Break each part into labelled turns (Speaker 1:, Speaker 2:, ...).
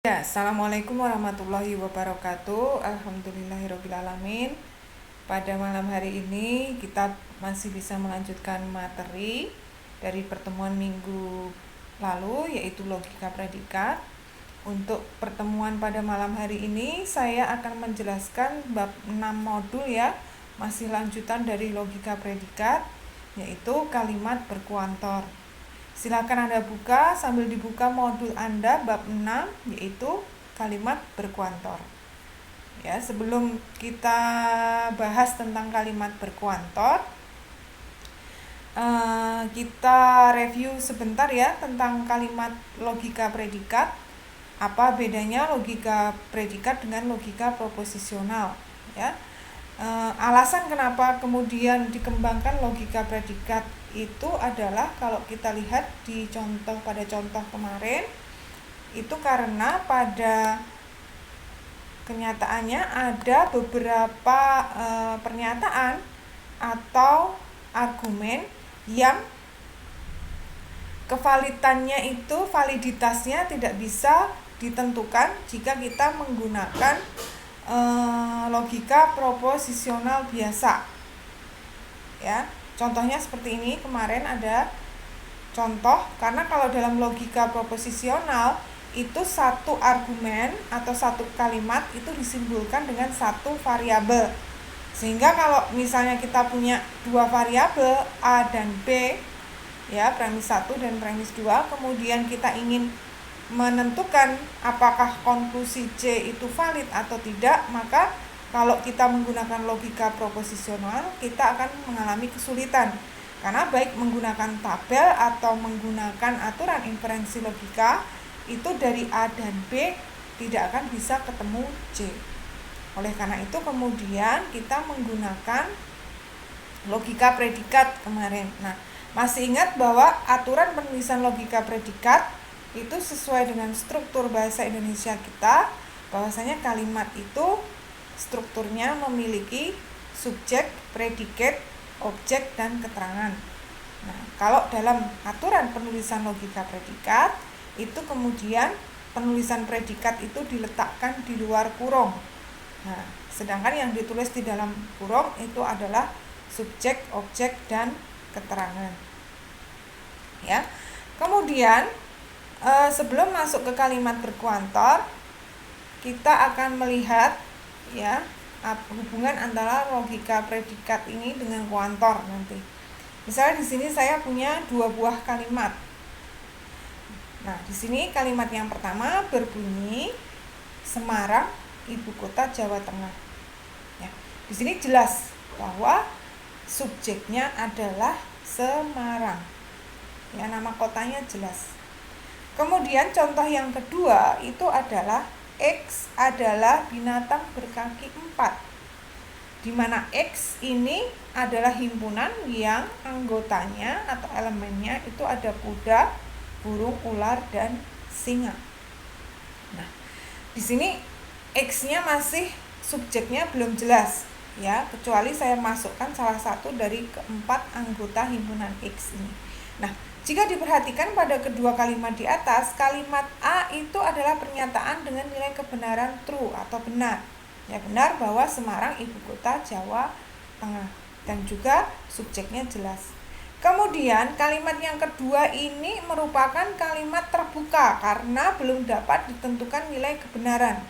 Speaker 1: Ya, Assalamualaikum warahmatullahi wabarakatuh. Alhamdulillahirrabbilalamin. Pada malam hari ini kita masih bisa melanjutkan materi dari pertemuan minggu lalu, yaitu logika predikat. Untuk pertemuan pada malam hari ini saya akan menjelaskan bab 6 modul ya, masih lanjutan dari logika predikat, yaitu kalimat berkuantor. Silakan Anda buka, sambil dibuka modul Anda bab 6, yaitu kalimat berkuantor. Ya, sebelum kita bahas tentang kalimat berkuantor, kita review sebentar ya tentang kalimat logika predikat. Apa bedanya logika predikat dengan logika proposisional ya? Alasan kenapa kemudian dikembangkan logika predikat itu adalah kalau kita lihat pada contoh kemarin itu karena pada kenyataannya ada beberapa pernyataan atau argumen yang validitasnya tidak bisa ditentukan jika kita menggunakan logika proposisional biasa ya. Contohnya seperti ini, kemarin ada contoh, karena kalau dalam logika proposisional itu satu argumen atau satu kalimat itu disimbolkan dengan satu variabel. Sehingga kalau misalnya kita punya dua variabel A dan B ya, premis 1 dan premis 2, kemudian kita ingin menentukan apakah konklusi C itu valid atau tidak, maka kalau kita menggunakan logika proposisional kita akan mengalami kesulitan, karena baik menggunakan tabel atau menggunakan aturan inferensi logika itu dari A dan B tidak akan bisa ketemu C. Oleh karena itu kemudian kita menggunakan logika predikat kemarin. Nah, masih ingat bahwa aturan penulisan logika predikat itu sesuai dengan struktur bahasa Indonesia kita, bahwasanya kalimat itu strukturnya memiliki subjek, predikat, objek, dan keterangan. Nah, kalau dalam aturan penulisan logika predikat itu kemudian penulisan predikat itu diletakkan di luar kurung. Nah, sedangkan yang ditulis di dalam kurung itu adalah subjek, objek, dan keterangan. Ya. Kemudian sebelum masuk ke kalimat berkuantor, kita akan melihat ya hubungan antara logika predikat ini dengan kuantor nanti. Misalnya di sini saya punya dua buah kalimat. Nah, di sini kalimat yang pertama berbunyi Semarang, ibu kota Jawa Tengah. Ya, di sini jelas bahwa subjeknya adalah Semarang. Ya, nama kotanya jelas. Kemudian contoh yang kedua itu adalah X adalah binatang berkaki 4, di mana X ini adalah himpunan yang anggotanya atau elemennya itu ada kuda, burung, ular, dan singa. Nah, di sini X-nya masih subjeknya belum jelas ya, kecuali saya masukkan salah satu dari keempat anggota himpunan X ini. Nah, jika diperhatikan pada kedua kalimat di atas, kalimat A itu adalah pernyataan dengan nilai kebenaran true atau benar. Ya, benar bahwa Semarang ibu kota Jawa Tengah, dan juga subjeknya jelas. Kemudian kalimat yang kedua ini merupakan kalimat terbuka karena belum dapat ditentukan nilai kebenaran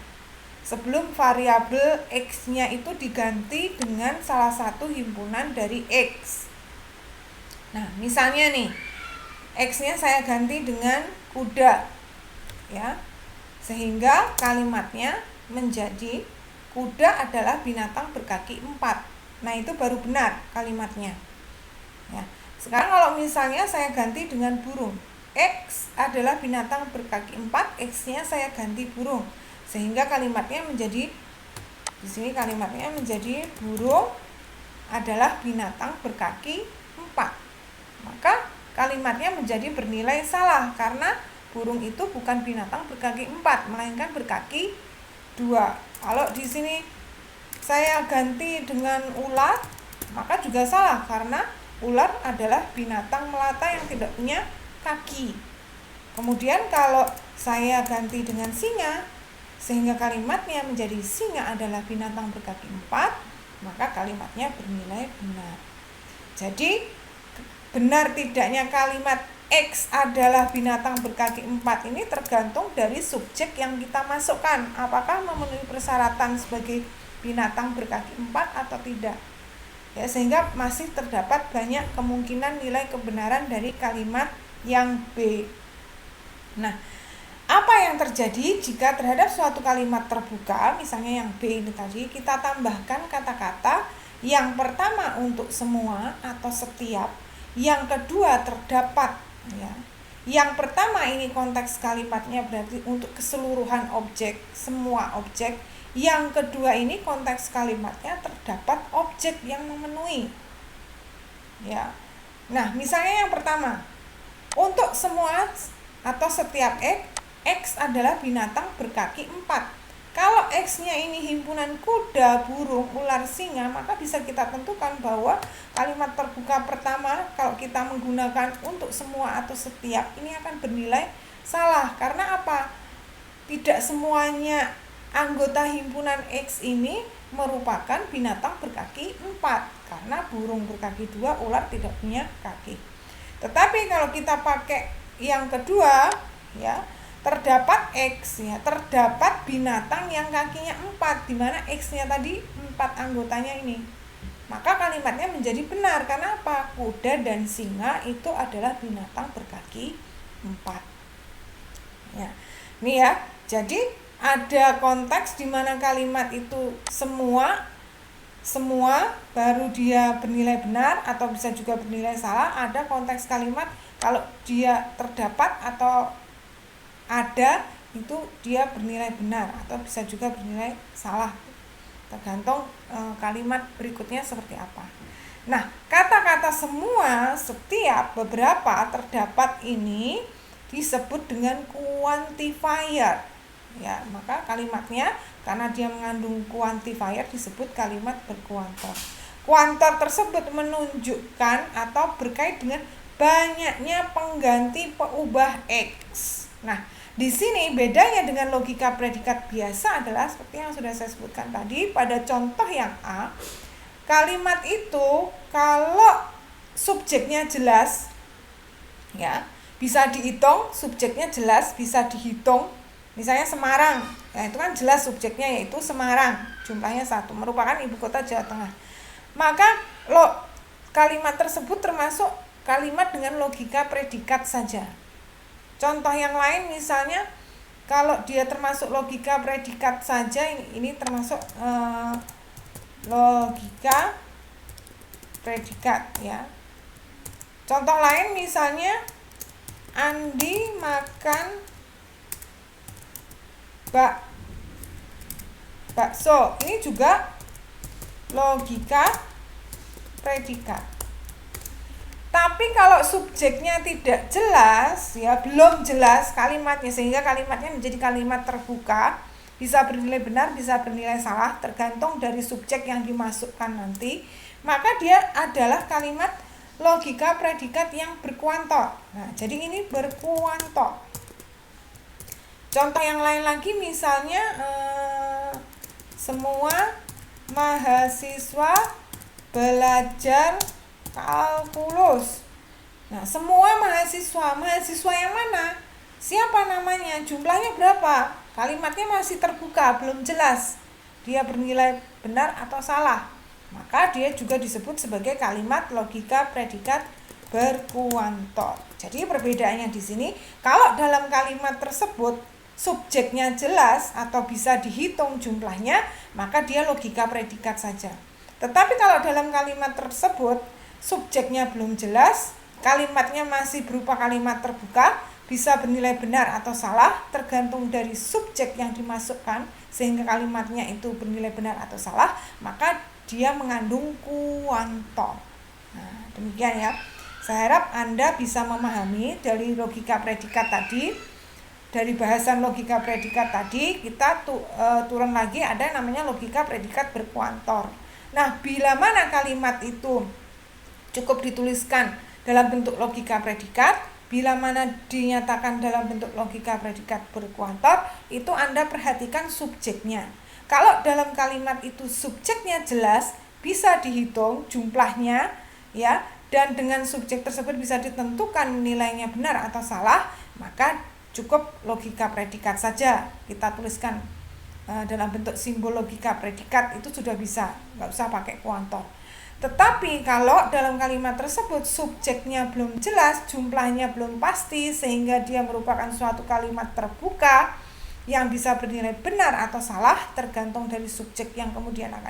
Speaker 1: sebelum variabel X-nya itu diganti dengan salah satu himpunan dari X. Nah, misalnya nih, X-nya saya ganti dengan kuda ya, sehingga kalimatnya menjadi kuda adalah binatang berkaki 4. Nah, itu baru benar kalimatnya ya. Sekarang kalau misalnya saya ganti dengan burung, X adalah binatang berkaki 4, X-nya saya ganti burung, sehingga kalimatnya menjadi, di sini kalimatnya menjadi burung adalah binatang berkaki 4. Maka kalimatnya menjadi bernilai salah karena burung itu bukan binatang berkaki 4, melainkan berkaki 2. Kalau di sini saya ganti dengan ular, maka juga salah karena ular adalah binatang melata yang tidak punya kaki. Kemudian kalau saya ganti dengan singa, sehingga kalimatnya menjadi singa adalah binatang berkaki 4, maka kalimatnya bernilai benar. Jadi benar tidaknya kalimat X adalah binatang berkaki 4 ini tergantung dari subjek yang kita masukkan, apakah memenuhi persyaratan sebagai binatang berkaki 4 atau tidak. Ya, sehingga masih terdapat banyak kemungkinan nilai kebenaran dari kalimat yang B. Nah, apa yang terjadi jika terhadap suatu kalimat terbuka, misalnya yang B ini tadi, kita tambahkan kata-kata yang pertama untuk semua atau setiap, yang kedua terdapat, ya. Yang pertama ini konteks kalimatnya berarti untuk keseluruhan objek, semua objek. Yang kedua ini konteks kalimatnya terdapat objek yang memenuhi. Ya. Nah, misalnya yang pertama, untuk semua atau setiap X adalah binatang berkaki 4. Kalau X-nya ini himpunan kuda, burung, ular, singa, maka bisa kita tentukan bahwa kalimat terbuka pertama kalau kita menggunakan untuk semua atau setiap ini akan bernilai salah. Karena apa? Tidak semuanya anggota himpunan X ini merupakan binatang berkaki 4, karena burung berkaki 2, ular tidak punya kaki. Tetapi kalau kita pakai yang kedua, ya, terdapat X, ya, terdapat binatang yang kakinya 4, di mana X-nya tadi 4 anggotanya ini. Maka kalimatnya menjadi benar. Karena apa? Kuda dan singa itu adalah binatang berkaki 4. Ya. Ini ya. Jadi ada konteks di mana kalimat itu semua baru dia bernilai benar atau bisa juga bernilai salah. Ada konteks kalimat kalau dia terdapat atau ada itu dia bernilai benar atau bisa juga bernilai salah, tergantung kalimat berikutnya seperti apa. Nah, kata-kata semua, setiap, beberapa, terdapat ini disebut dengan quantifier. Ya, maka kalimatnya karena dia mengandung quantifier disebut kalimat berkuantor. Kuantor tersebut menunjukkan atau berkait dengan banyaknya pengganti peubah X. Nah, di sini bedanya dengan logika predikat biasa adalah seperti yang sudah saya sebutkan tadi pada contoh yang A. Kalimat itu kalau subjeknya jelas, ya, bisa dihitung, subjeknya jelas, bisa dihitung. Misalnya Semarang, ya itu kan jelas subjeknya yaitu Semarang, jumlahnya 1, merupakan ibu kota Jawa Tengah. Maka kalimat tersebut termasuk kalimat dengan logika predikat saja. Contoh yang lain misalnya kalau dia termasuk logika predikat saja, ini termasuk logika predikat, ya. Contoh lain misalnya Andi makan bakso, ini juga logika predikat. Tapi kalau subjeknya tidak jelas, ya, belum jelas kalimatnya, sehingga kalimatnya menjadi kalimat terbuka, bisa bernilai benar, bisa bernilai salah, tergantung dari subjek yang dimasukkan nanti, maka dia adalah kalimat logika predikat yang berkuantor. Nah, jadi ini berkuantor. Contoh yang lain lagi misalnya semua mahasiswa belajar kalkulus. Nah, semua mahasiswa yang mana? Siapa namanya? Jumlahnya berapa? Kalimatnya masih terbuka, belum jelas. Dia bernilai benar atau salah. Maka dia juga disebut sebagai kalimat logika predikat berkuantor. Jadi perbedaannya di sini, kalau dalam kalimat tersebut subjeknya jelas atau bisa dihitung jumlahnya, maka dia logika predikat saja. Tetapi kalau dalam kalimat tersebut subjeknya belum jelas, kalimatnya masih berupa kalimat terbuka, bisa bernilai benar atau salah tergantung dari subjek yang dimasukkan, sehingga kalimatnya itu bernilai benar atau salah, maka dia mengandung kuantor. Nah, demikian ya. Saya harap Anda bisa memahami dari logika predikat tadi. Dari bahasan logika predikat tadi, kita turun lagi ada namanya logika predikat berkuantor. Nah, bila mana kalimat itu cukup dituliskan dalam bentuk logika predikat, Bila mana dinyatakan dalam bentuk logika predikat berkuantor, itu Anda perhatikan subjeknya. Kalau dalam kalimat itu subjeknya jelas, bisa dihitung jumlahnya, ya, dan dengan subjek tersebut bisa ditentukan nilainya benar atau salah, maka cukup logika predikat saja kita tuliskan dalam bentuk simbol logika predikat, itu sudah bisa, nggak usah pakai kuantor. Tetapi kalau dalam kalimat tersebut subjeknya belum jelas, jumlahnya belum pasti, sehingga dia merupakan suatu kalimat terbuka yang bisa bernilai benar atau salah tergantung dari subjek yang kemudian akan